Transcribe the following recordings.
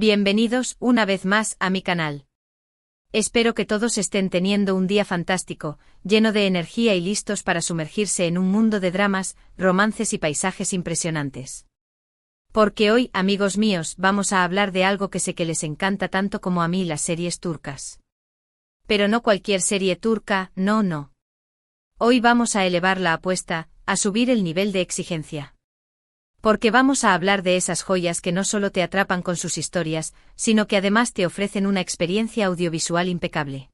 Bienvenidos una vez más a mi canal. Espero que todos estén teniendo un día fantástico, lleno de energía y listos para sumergirse en un mundo de dramas, romances y paisajes impresionantes. Porque hoy, amigos míos, vamos a hablar de algo que sé que les encanta tanto como a mí, las series turcas. Pero no cualquier serie turca, no. Hoy vamos a elevar la apuesta, a subir el nivel de exigencia. Porque vamos a hablar de esas joyas que no solo te atrapan con sus historias, sino que además te ofrecen una experiencia audiovisual impecable.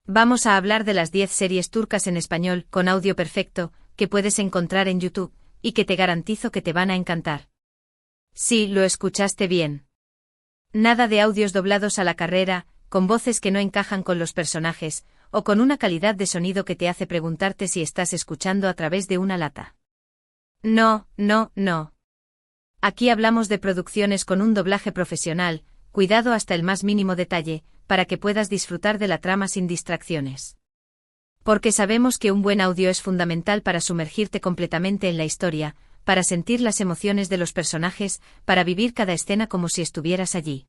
Vamos a hablar de las 10 series turcas en español, con audio perfecto, que puedes encontrar en YouTube, y que te garantizo que te van a encantar. Sí, lo escuchaste bien. Nada de audios doblados a la carrera, con voces que no encajan con los personajes, o con una calidad de sonido que te hace preguntarte si estás escuchando a través de una lata. No. Aquí hablamos de producciones con un doblaje profesional, cuidado hasta el más mínimo detalle, para que puedas disfrutar de la trama sin distracciones. Porque sabemos que un buen audio es fundamental para sumergirte completamente en la historia, para sentir las emociones de los personajes, para vivir cada escena como si estuvieras allí.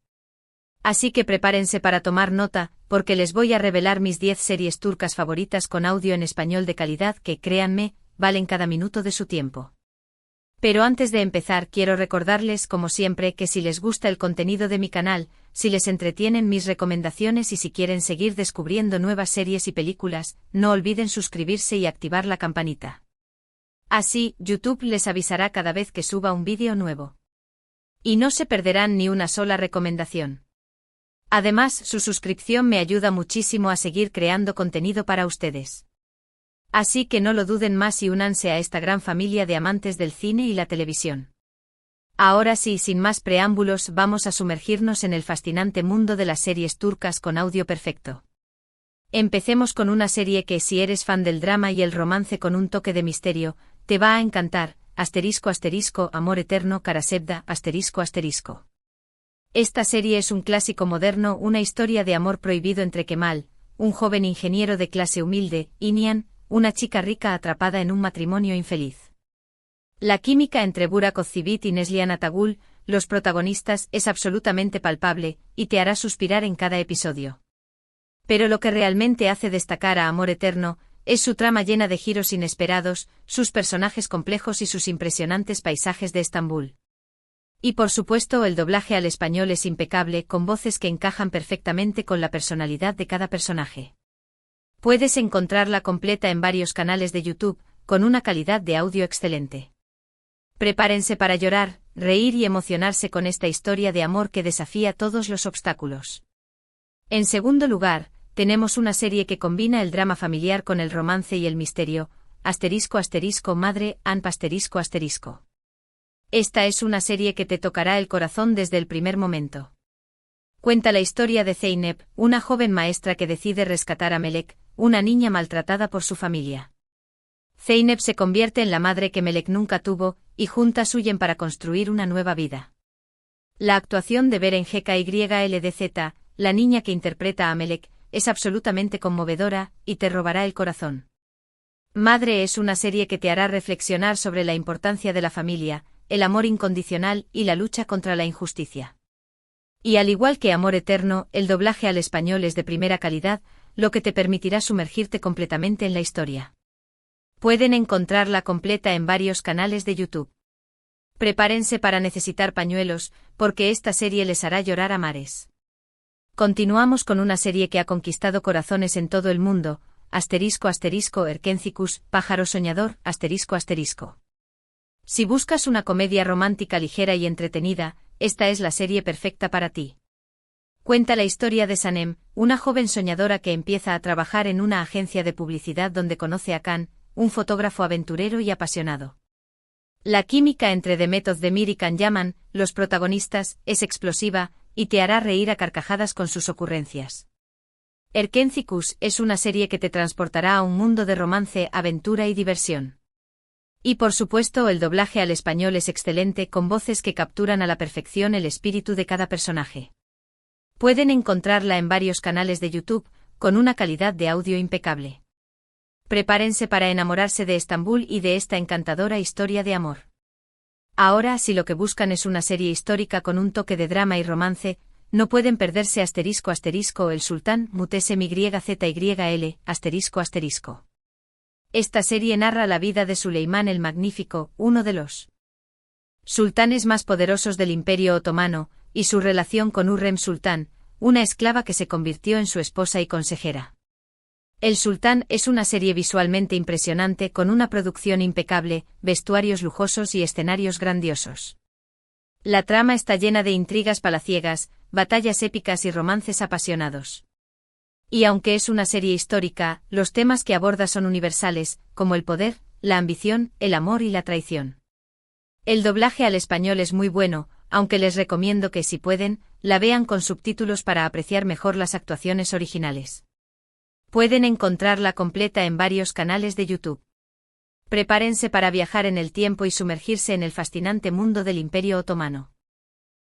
Así que prepárense para tomar nota, porque les voy a revelar mis 10 series turcas favoritas con audio en español de calidad que, créanme, valen cada minuto de su tiempo. Pero antes de empezar quiero recordarles como siempre que si les gusta el contenido de mi canal, si les entretienen mis recomendaciones y si quieren seguir descubriendo nuevas series y películas, no olviden suscribirse y activar la campanita. Así, YouTube les avisará cada vez que suba un vídeo nuevo. Y no se perderán ni una sola recomendación. Además, su suscripción me ayuda muchísimo a seguir creando contenido para ustedes. Así que no lo duden más y únanse a esta gran familia de amantes del cine y la televisión. Ahora sí, sin más preámbulos, vamos a sumergirnos en el fascinante mundo de las series turcas con audio perfecto. Empecemos con una serie que, si eres fan del drama y el romance con un toque de misterio, te va a encantar, ***, Amor Eterno, Karasevda, ***. Esta serie es un clásico moderno, una historia de amor prohibido entre Kemal, un joven ingeniero de clase humilde, y Nihan, una chica rica atrapada en un matrimonio infeliz. La química entre Burak Özçivit y Neslihan Atagül, los protagonistas, es absolutamente palpable, y te hará suspirar en cada episodio. Pero lo que realmente hace destacar a Amor Eterno, es su trama llena de giros inesperados, sus personajes complejos y sus impresionantes paisajes de Estambul. Y por supuesto el doblaje al español es impecable, con voces que encajan perfectamente con la personalidad de cada personaje. Puedes encontrarla completa en varios canales de YouTube, con una calidad de audio excelente. Prepárense para llorar, reír y emocionarse con esta historia de amor que desafía todos los obstáculos. En segundo lugar, tenemos una serie que combina el drama familiar con el romance y el misterio, ***, Madre, Anp ***. Esta es una serie que te tocará el corazón desde el primer momento. Cuenta la historia de Zeynep, una joven maestra que decide rescatar a Melek, una niña maltratada por su familia. Zeynep se convierte en la madre que Melek nunca tuvo, y juntas huyen para construir una nueva vida. La actuación de Beren YLDZ, la niña que interpreta a Melek, es absolutamente conmovedora, y te robará el corazón. Madre es una serie que te hará reflexionar sobre la importancia de la familia, el amor incondicional y la lucha contra la injusticia. Y al igual que Amor Eterno, el doblaje al español es de primera calidad, lo que te permitirá sumergirte completamente en la historia. Pueden encontrarla completa en varios canales de YouTube. Prepárense para necesitar pañuelos, porque esta serie les hará llorar a mares. Continuamos con una serie que ha conquistado corazones en todo el mundo, ***, Erkencikus, pájaro soñador, ***. Si buscas una comedia romántica ligera y entretenida, esta es la serie perfecta para ti. Cuenta la historia de Sanem, una joven soñadora que empieza a trabajar en una agencia de publicidad donde conoce a Can, un fotógrafo aventurero y apasionado. La química entre Demet Özdemir y Can Yaman, los protagonistas, es explosiva, y te hará reír a carcajadas con sus ocurrencias. Erkencikus es una serie que te transportará a un mundo de romance, aventura y diversión. Y por supuesto el doblaje al español es excelente, con voces que capturan a la perfección el espíritu de cada personaje. Pueden encontrarla en varios canales de YouTube, con una calidad de audio impecable. Prepárense para enamorarse de Estambul y de esta encantadora historia de amor. Ahora, si lo que buscan es una serie histórica con un toque de drama y romance, no pueden perderse *** El Sultán, Mutese MYZYL, ***. Esta serie narra la vida de Suleimán el Magnífico, uno de los sultanes más poderosos del Imperio Otomano, y su relación con Hürrem Sultán, una esclava que se convirtió en su esposa y consejera. El Sultán es una serie visualmente impresionante con una producción impecable, vestuarios lujosos y escenarios grandiosos. La trama está llena de intrigas palaciegas, batallas épicas y romances apasionados. Y aunque es una serie histórica, los temas que aborda son universales, como el poder, la ambición, el amor y la traición. El doblaje al español es muy bueno, aunque les recomiendo que si pueden, la vean con subtítulos para apreciar mejor las actuaciones originales. Pueden encontrarla completa en varios canales de YouTube. Prepárense para viajar en el tiempo y sumergirse en el fascinante mundo del Imperio Otomano.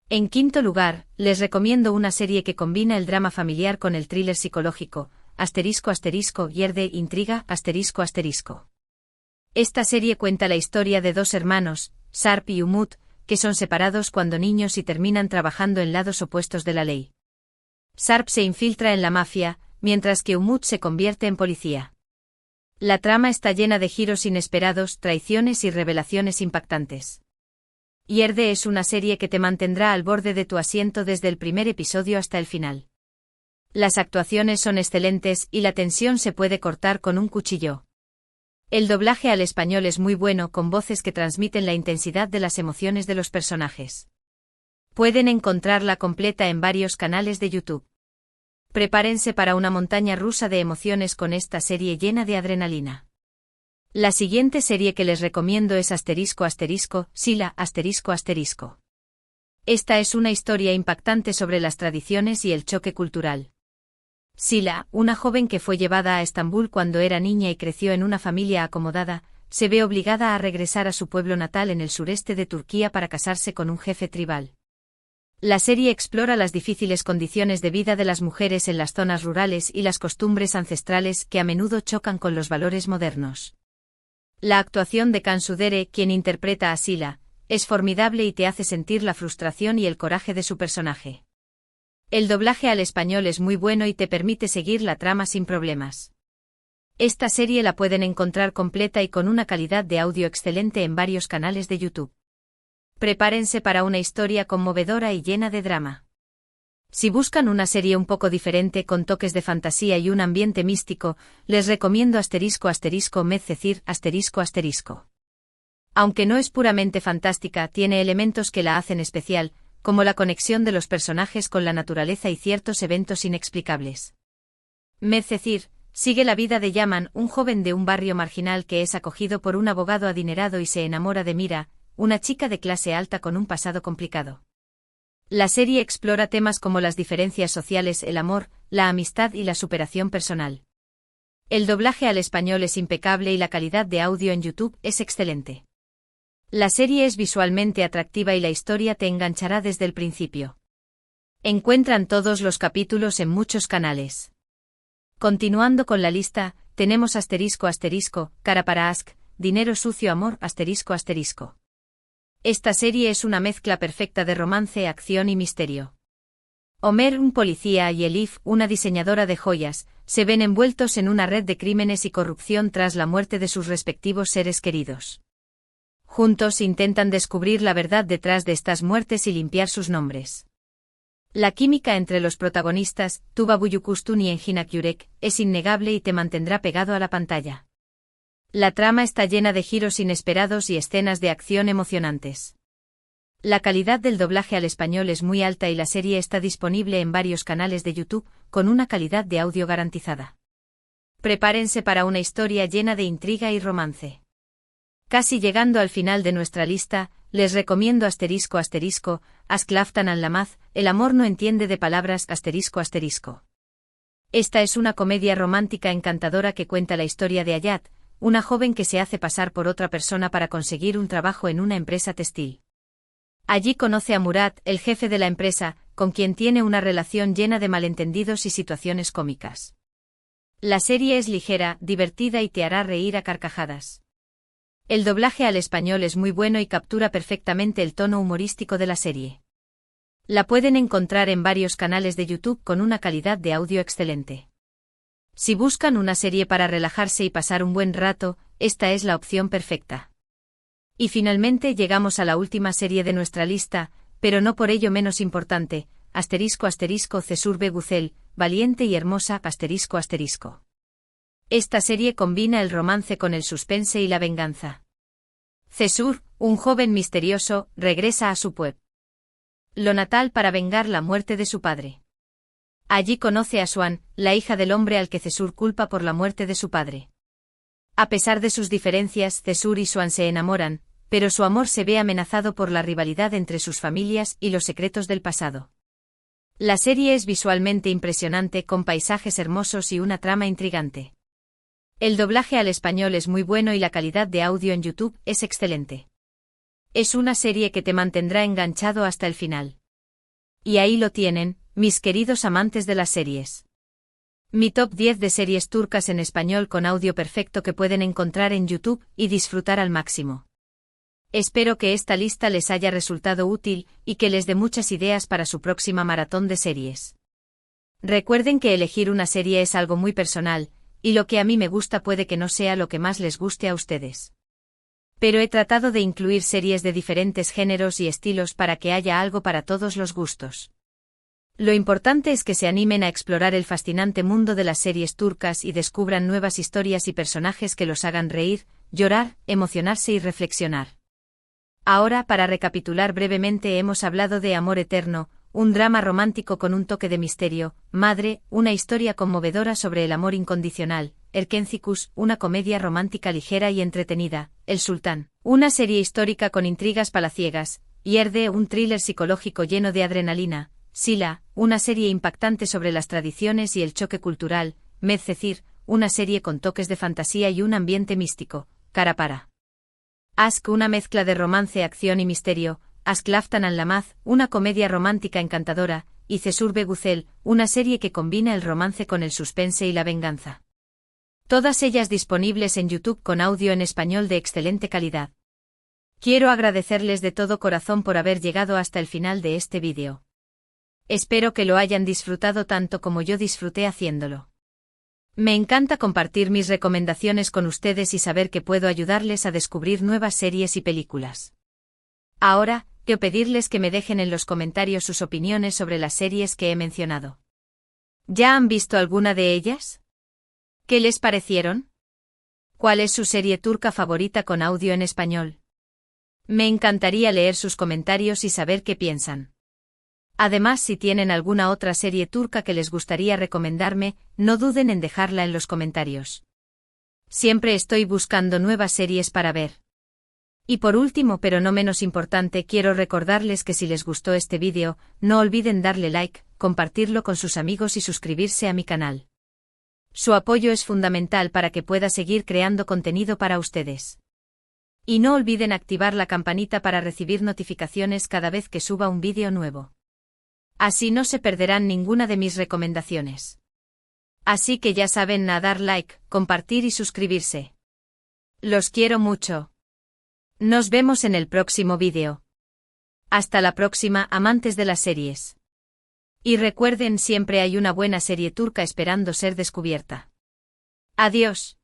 En quinto lugar, les recomiendo una serie que combina el drama familiar con el thriller psicológico, *** Yerde intriga, ***. Esta serie cuenta la historia de dos hermanos, Sarp y Umut, que son separados cuando niños y terminan trabajando en lados opuestos de la ley. Sarp se infiltra en la mafia, mientras que Umut se convierte en policía. La trama está llena de giros inesperados, traiciones y revelaciones impactantes. Yerde es una serie que te mantendrá al borde de tu asiento desde el primer episodio hasta el final. Las actuaciones son excelentes y la tensión se puede cortar con un cuchillo. El doblaje al español es muy bueno con voces que transmiten la intensidad de las emociones de los personajes. Pueden encontrarla completa en varios canales de YouTube. Prepárense para una montaña rusa de emociones con esta serie llena de adrenalina. La siguiente serie que les recomiendo es *** Sila ***. Esta es una historia impactante sobre las tradiciones y el choque cultural. Sila, una joven que fue llevada a Estambul cuando era niña y creció en una familia acomodada, se ve obligada a regresar a su pueblo natal en el sureste de Turquía para casarse con un jefe tribal. La serie explora las difíciles condiciones de vida de las mujeres en las zonas rurales y las costumbres ancestrales que a menudo chocan con los valores modernos. La actuación de Can Sudere, quien interpreta a Sila, es formidable y te hace sentir la frustración y el coraje de su personaje. El doblaje al español es muy bueno y te permite seguir la trama sin problemas. Esta serie la pueden encontrar completa y con una calidad de audio excelente en varios canales de YouTube. Prepárense para una historia conmovedora y llena de drama. Si buscan una serie un poco diferente con toques de fantasía y un ambiente místico, les recomiendo *** Medcezir ***. Aunque no es puramente fantástica, tiene elementos que la hacen especial, como la conexión de los personajes con la naturaleza y ciertos eventos inexplicables. Medcezir sigue la vida de Yaman, un joven de un barrio marginal que es acogido por un abogado adinerado y se enamora de Mira, una chica de clase alta con un pasado complicado. La serie explora temas como las diferencias sociales, el amor, la amistad y la superación personal. El doblaje al español es impecable y la calidad de audio en YouTube es excelente. La serie es visualmente atractiva y la historia te enganchará desde el principio. Encuentran todos los capítulos en muchos canales. Continuando con la lista, tenemos ***, Cara para Ask, Dinero sucio amor ***. Esta serie es una mezcla perfecta de romance, acción y misterio. Omer, un policía, y Elif, una diseñadora de joyas, se ven envueltos en una red de crímenes y corrupción tras la muerte de sus respectivos seres queridos. Juntos intentan descubrir la verdad detrás de estas muertes y limpiar sus nombres. La química entre los protagonistas, Tuba Büyüküstün y Engin Akyürek, es innegable y te mantendrá pegado a la pantalla. La trama está llena de giros inesperados y escenas de acción emocionantes. La calidad del doblaje al español es muy alta y la serie está disponible en varios canales de YouTube, con una calidad de audio garantizada. Prepárense para una historia llena de intriga y romance. Casi llegando al final de nuestra lista, les recomiendo ***, Ask Laftan an Lamaz, El amor no entiende de palabras ***. Esta es una comedia romántica encantadora que cuenta la historia de Hayat, una joven que se hace pasar por otra persona para conseguir un trabajo en una empresa textil. Allí conoce a Murat, el jefe de la empresa, con quien tiene una relación llena de malentendidos y situaciones cómicas. La serie es ligera, divertida y te hará reír a carcajadas. El doblaje al español es muy bueno y captura perfectamente el tono humorístico de la serie. La pueden encontrar en varios canales de YouTube con una calidad de audio excelente. Si buscan una serie para relajarse y pasar un buen rato, esta es la opción perfecta. Y finalmente llegamos a la última serie de nuestra lista, pero no por ello menos importante, ***Cesur Begucel, valiente y hermosa ***. Esta serie combina el romance con el suspense y la venganza. Cesur, un joven misterioso, regresa a su pueblo natal para vengar la muerte de su padre. Allí conoce a Swan, la hija del hombre al que Cesur culpa por la muerte de su padre. A pesar de sus diferencias, Cesur y Swan se enamoran, pero su amor se ve amenazado por la rivalidad entre sus familias y los secretos del pasado. La serie es visualmente impresionante con paisajes hermosos y una trama intrigante. El doblaje al español es muy bueno y la calidad de audio en YouTube es excelente. Es una serie que te mantendrá enganchado hasta el final. Y ahí lo tienen, mis queridos amantes de las series. Mi top 10 de series turcas en español con audio perfecto que pueden encontrar en YouTube y disfrutar al máximo. Espero que esta lista les haya resultado útil y que les dé muchas ideas para su próxima maratón de series. Recuerden que elegir una serie es algo muy personal, y lo que a mí me gusta puede que no sea lo que más les guste a ustedes. Pero he tratado de incluir series de diferentes géneros y estilos para que haya algo para todos los gustos. Lo importante es que se animen a explorar el fascinante mundo de las series turcas y descubran nuevas historias y personajes que los hagan reír, llorar, emocionarse y reflexionar. Ahora, para recapitular brevemente, hemos hablado de Amor Eterno, un drama romántico con un toque de misterio; Madre, una historia conmovedora sobre el amor incondicional; Erkencikus, una comedia romántica ligera y entretenida; El Sultán, una serie histórica con intrigas palaciegas; Yerde, un thriller psicológico lleno de adrenalina; Sila, una serie impactante sobre las tradiciones y el choque cultural; Medcezir, una serie con toques de fantasía y un ambiente místico; Karapara Aşk, una mezcla de romance, acción y misterio; Aşk Laftan Anlamaz, una comedia romántica encantadora; y Cesur Begucel, una serie que combina el romance con el suspense y la venganza. Todas ellas disponibles en YouTube con audio en español de excelente calidad. Quiero agradecerles de todo corazón por haber llegado hasta el final de este vídeo. Espero que lo hayan disfrutado tanto como yo disfruté haciéndolo. Me encanta compartir mis recomendaciones con ustedes y saber que puedo ayudarles a descubrir nuevas series y películas. Ahora, quiero pedirles que me dejen en los comentarios sus opiniones sobre las series que he mencionado. ¿Ya han visto alguna de ellas? ¿Qué les parecieron? ¿Cuál es su serie turca favorita con audio en español? Me encantaría leer sus comentarios y saber qué piensan. Además, si tienen alguna otra serie turca que les gustaría recomendarme, no duden en dejarla en los comentarios. Siempre estoy buscando nuevas series para ver. Y por último, pero no menos importante, quiero recordarles que si les gustó este vídeo, no olviden darle like, compartirlo con sus amigos y suscribirse a mi canal. Su apoyo es fundamental para que pueda seguir creando contenido para ustedes. Y no olviden activar la campanita para recibir notificaciones cada vez que suba un vídeo nuevo. Así no se perderán ninguna de mis recomendaciones. Así que ya saben, dar like, compartir y suscribirse. Los quiero mucho. Nos vemos en el próximo vídeo. Hasta la próxima, amantes de las series. Y recuerden, siempre hay una buena serie turca esperando ser descubierta. Adiós.